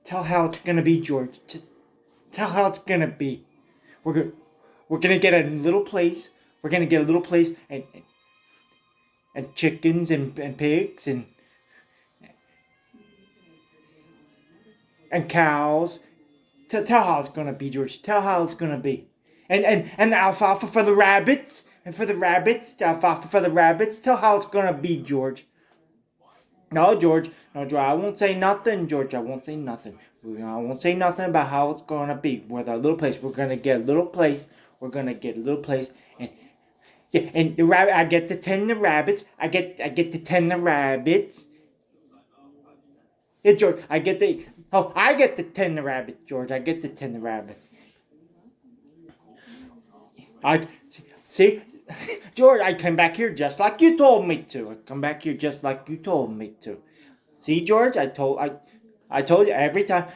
Tell how it's gonna be, George. Tell how it's gonna be. We're gonna we're gonna get a little place. We're gonna get a little place and chickens and pigs and cows. Tell how it's gonna be, George. Tell how it's gonna be. And alfalfa for the rabbits. And for the rabbits, alfalfa for the rabbits. Tell how it's gonna be, George. No, George. No, George. I won't say nothing, George. I won't say nothing. I won't say nothing about how it's gonna be. With our little place, we're gonna get a little place. We're gonna get a little place, and yeah, and the rabbit. I get to tend the rabbits. I get to tend the rabbits. Yeah, George. I get to tend the rabbits, George. I get to tend the rabbits. I see, George. I come back here just like you told me to. I come back here just like you told me to. See, George. I told you every time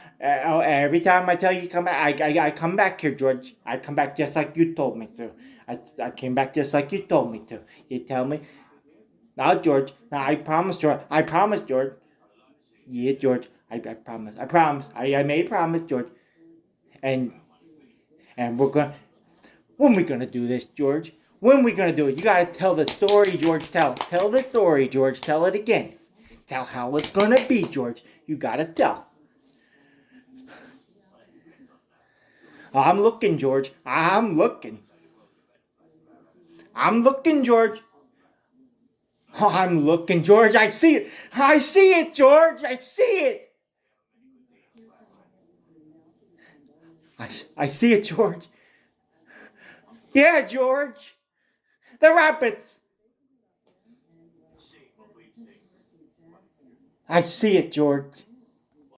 I tell you to come back, I come back here, George. I come back just like you told me to. I came back just like you told me to. You tell me, now, George. Now, I promise, George. I promise, George. Yeah, George. I promise. I promise. I made a promise, George. And we're gonna. When we gonna do this, George? When we gonna do it? You gotta tell the story, George. Tell the story, George. Tell it again. Tell how it's gonna be, George. You gotta tell. I'm looking, George. I'm looking. I'm looking, George. Oh, I'm looking, George. I see it. I see it, George. I see it. I see it, George. Yeah, George. The rabbits. I see it, George.